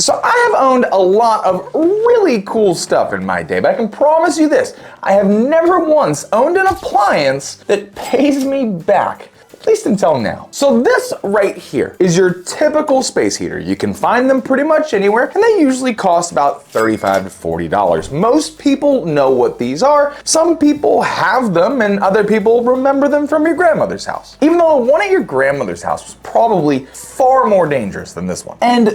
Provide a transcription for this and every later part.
So I have owned a lot of really cool stuff in my day, but I can promise you this, I have never once owned an appliance that pays me back. At least until now. So this right here is your typical space heater. You can find them pretty much anywhere, and they usually cost about $35 to $40. Most people know what these are. Some people have them, and other people remember them from your grandmother's house. Even though one at your grandmother's house was probably far more dangerous than this one. And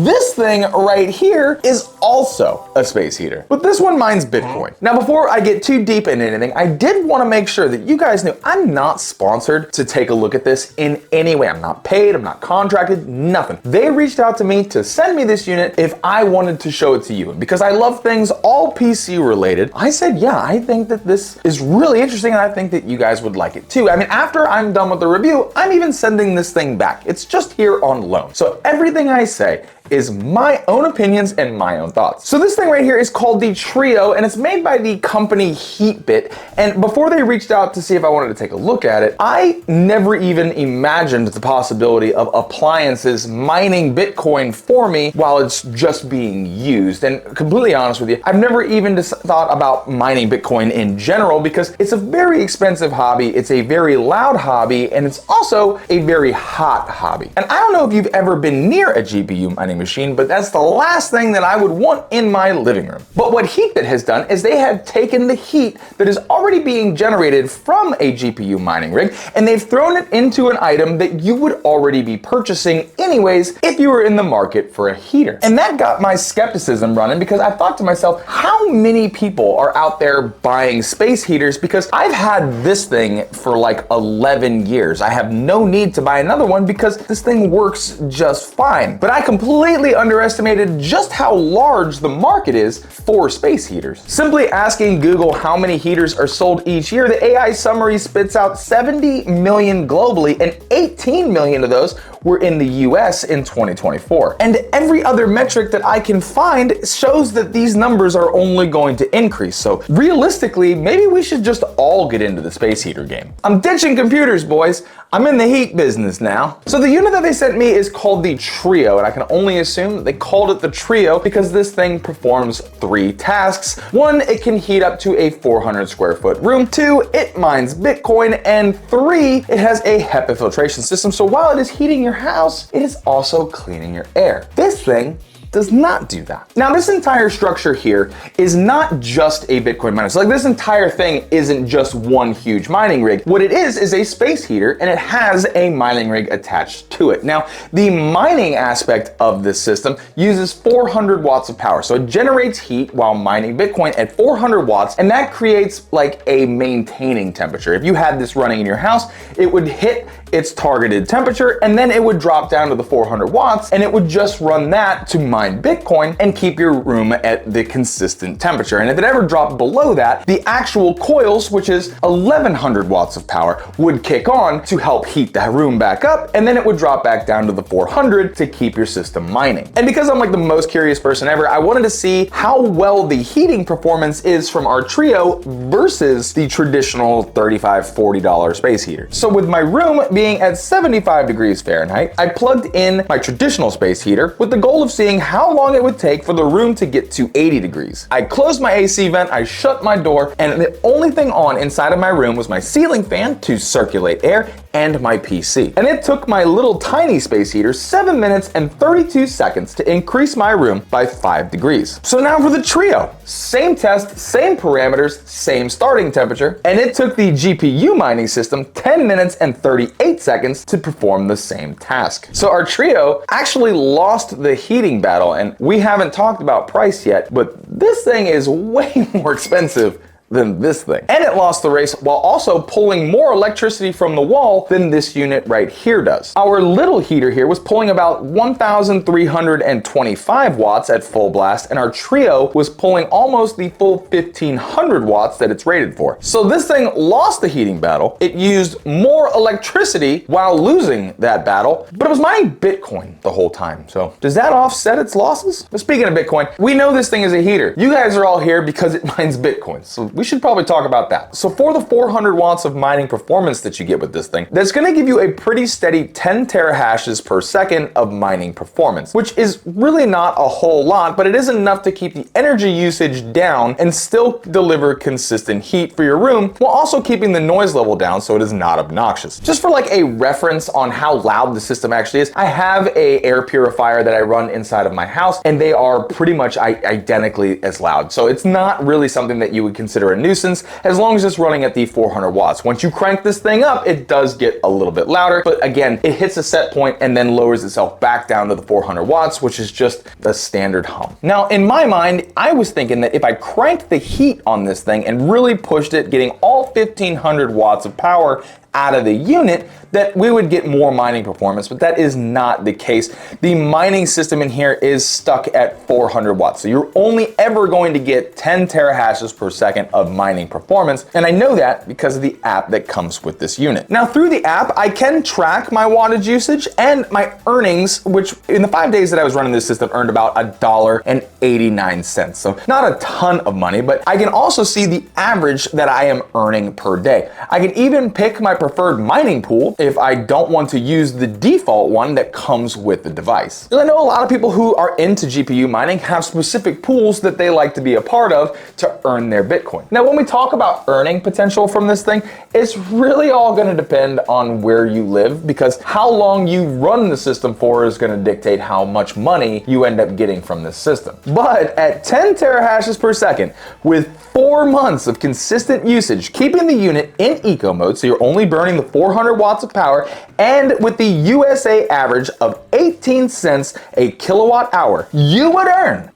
this thing right here is also a space heater, but this one mines Bitcoin. Now, before I get too deep into anything, I did want to make sure that you guys knew I'm not sponsored to take a look at this in any way. I'm not paid, I'm not contracted, nothing. They reached out to me to send me this unit if I wanted to show it to you. And because I love things all PC related, I said, yeah, I think that this is really interesting and I think that you guys would like it too. I mean, after I'm done with the review, I'm even sending this thing back. It's just here on loan. So everything I say is my own opinions and my own thoughts. So this thing right here is called the Trio, and it's made by the company Heatbit. And before they reached out to see if I wanted to take a look at it, I never even imagined the possibility of appliances mining Bitcoin for me while it's just being used. And completely honest with you, I've never even thought about mining Bitcoin in general because it's a very expensive hobby, it's a very loud hobby, and it's also a very hot hobby. And I don't know if you've ever been near a GPU mining machine, but that's the last thing that I would want in my living room. But what Heatbit has done is they have taken the heat that is already being generated from a GPU mining rig, and they've thrown it into an item that you would already be purchasing anyways if you were in the market for a heater. And that got my skepticism running because I thought to myself, how many people are out there buying space heaters? Because I've had this thing for like 11 years. I have no need to buy another one because this thing works just fine. But I completely underestimated just how large the market is for space heaters. Simply asking Google how many heaters are sold each year, the AI summary spits out 70 million globally, and 18 million of those were in the US in 2024. And every other metric that I can find shows that these numbers are only going to increase. So realistically, maybe we should just all get into the space heater game. I'm ditching computers, boys. I'm in the heat business now. So the unit that they sent me is called the Trio, and I can only assume that they called it the Trio because this thing performs 3 tasks. 1, it can heat up to a 400 square foot room. 2, it mines Bitcoin. And 3, it has a HEPA filtration system. So while it is heating your house, it is also cleaning your air. This thing does not do that. Now, this entire structure here is not just a Bitcoin miner. So like this entire thing isn't just one huge mining rig. What it is a space heater, and it has a mining rig attached to it. Now, the mining aspect of this system uses 400 watts of power. So it generates heat while mining Bitcoin at 400 watts, and that creates like a maintaining temperature. If you had this running in your house, it would hit its targeted temperature, and then it would drop down to the 400 watts, and it would just run that to mine Bitcoin and keep your room at the consistent temperature. And if it ever dropped below that, the actual coils, which is 1100 watts of power, would kick on to help heat that room back up, and then it would drop back down to the 400 to keep your system mining. And because I'm like the most curious person ever, I wanted to see how well the heating performance is from our Trio versus the traditional $35, $40 space heater. So with my room being at 75 degrees Fahrenheit, I plugged in my traditional space heater with the goal of seeing how long it would take for the room to get to 80 degrees. I closed my AC vent, I shut my door, and the only thing on inside of my room was my ceiling fan to circulate air and my PC. And it took my little tiny space heater 7 minutes and 32 seconds to increase my room by 5 degrees. So now for the Trio. Same test, same parameters, same starting temperature, and it took the GPU mining system 10 minutes and 38 seconds to perform the same task. So our Trio actually lost the heating battle, and we haven't talked about price yet, but this thing is way more expensive than this thing. And it lost the race while also pulling more electricity from the wall than this unit right here does. Our little heater here was pulling about 1,325 watts at full blast, and our Trio was pulling almost the full 1,500 watts that it's rated for. So this thing lost the heating battle. It used more electricity while losing that battle, but it was mining Bitcoin the whole time. So does that offset its losses? But speaking of Bitcoin, we know this thing is a heater. You guys are all here because it mines Bitcoin. So we should probably talk about that. So for the 400 watts of mining performance that you get with this thing, that's gonna give you a pretty steady 10 terahashes per second of mining performance, which is really not a whole lot, but it is enough to keep the energy usage down and still deliver consistent heat for your room while also keeping the noise level down so it is not obnoxious. Just for like a reference on how loud the system actually is, I have a air purifier that I run inside of my house, and they are pretty much identically as loud. So it's not really something that you would consider a nuisance as long as it's running at the 400 watts. Once you crank this thing up, it does get a little bit louder, but again, it hits a set point and then lowers itself back down to the 400 watts, which is just the standard hum. Now, in my mind, I was thinking that if I cranked the heat on this thing and really pushed it, getting all 1500 watts of power out of the unit, that we would get more mining performance, but that is not the case. The mining system in here is stuck at 400 watts. So you're only ever going to get 10 terahashes per second of mining performance. And I know that because of the app that comes with this unit. Now through the app, I can track my wattage usage and my earnings, which in the 5 days that I was running this system earned about $1.89. So not a ton of money, but I can also see the average that I am earning per day. I can even pick my preferred mining pool if I don't want to use the default one that comes with the device. I know a lot of people who are into GPU mining have specific pools that they like to be a part of to earn their Bitcoin. Now, when we talk about earning potential from this thing, it's really all going to depend on where you live, because how long you run the system for is going to dictate how much money you end up getting from this system. But at 10 terahashes per second, with 4 months of consistent usage, keeping the unit in eco mode, so you're only burning the 400 watts of power, and with the USA average of 18 cents a kilowatt hour, you would earn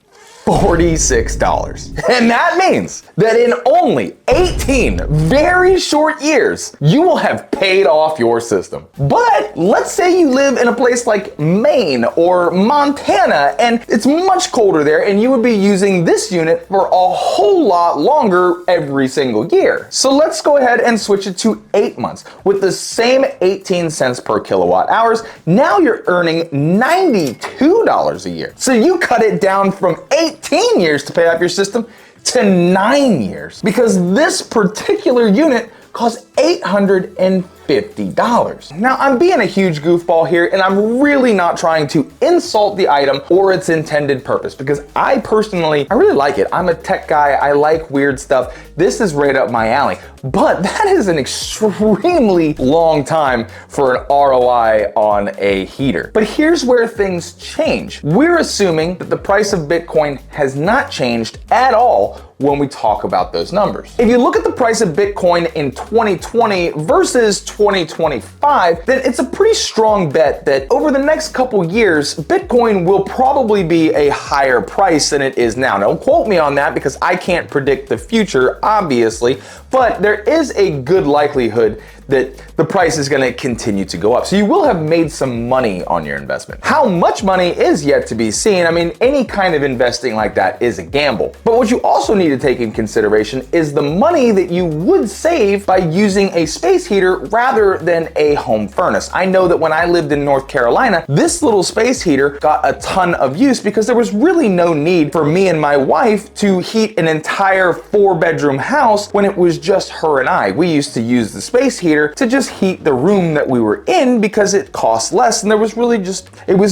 $46. And that means that in only 18 very short years, you will have paid off your system. But let's say you live in a place like Maine or Montana, and it's much colder there, and you would be using this unit for a whole lot longer every single year. So let's go ahead and switch it to 8 months. With the same 18 cents per kilowatt hours, now you're earning $92 a year. So you cut it down from 18 years to pay off your system to 9 years, because this particular unit costs $850. Now, I'm being a huge goofball here, and I'm really not trying to insult the item or its intended purpose, because I really like it. I'm a tech guy. I like weird stuff. This is right up my alley. But that is an extremely long time for an ROI on a heater. But here's where things change. We're assuming that the price of Bitcoin has not changed at all when we talk about those numbers. If you look at the price of Bitcoin in 2020 versus 2025, then it's a pretty strong bet that over the next couple years, Bitcoin will probably be a higher price than it is now. Don't quote me on that, because I can't predict the future, obviously, but there is a good likelihood that the price is going to continue to go up. So you will have made some money on your investment. How much money is yet to be seen. I mean, any kind of investing like that is a gamble. But what you also need to take in consideration is the money that you would save by using a space heater rather than a home furnace. I know that when I lived in North Carolina, this little space heater got a ton of use because there was really no need for me and my wife to heat an entire 4-bedroom house when it was just her and I. We used to use the space heater to just heat the room that we were in because it cost less, and it was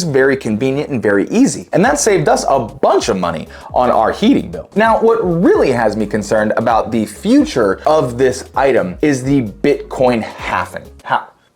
very convenient and very easy. And that saved us a bunch of money on our heating bill. Now, what really has me concerned about the future of this item is the Bitcoin halving.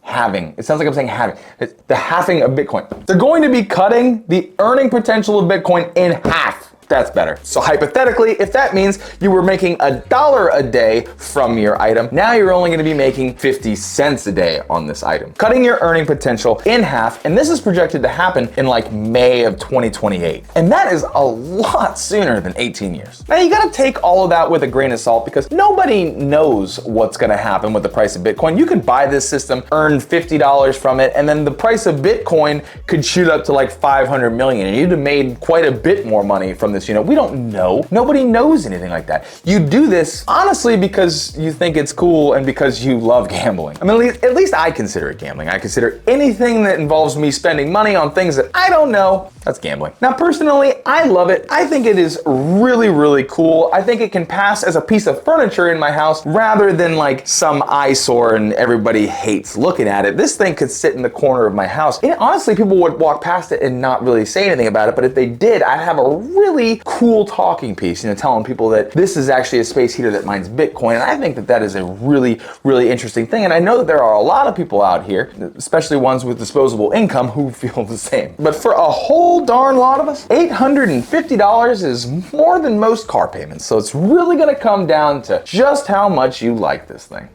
Halving. It sounds like I'm saying halving. It's the halving of Bitcoin. They're going to be cutting the earning potential of Bitcoin in half. That's better. So hypothetically, if that means you were making $1 a day from your item, now you're only going to be making 50 cents a day on this item, cutting your earning potential in half. And this is projected to happen in like May of 2028. And that is a lot sooner than 18 years. Now you got to take all of that with a grain of salt, because nobody knows what's going to happen with the price of Bitcoin. You could buy this system, earn $50 from it, and then the price of Bitcoin could shoot up to like 500 million, and you'd have made quite a bit more money from this this unit. We don't know. Nobody knows anything like that. You do this honestly because you think it's cool and because you love gambling. I mean, at least I consider it gambling. I consider anything that involves me spending money on things that I don't know, that's gambling. Now, personally, I love it. I think it is really, really cool. I think it can pass as a piece of furniture in my house rather than like some eyesore and everybody hates looking at it. This thing could sit in the corner of my house. And honestly, people would walk past it and not really say anything about it, but if they did, I'd have a really cool talking piece, telling people that this is actually a space heater that mines Bitcoin. And I think that that is a really, really interesting thing. And I know that there are a lot of people out here, especially ones with disposable income, who feel the same. But for a whole darn lot of us, $850 is more than most car payments. So it's really gonna come down to just how much you like this thing.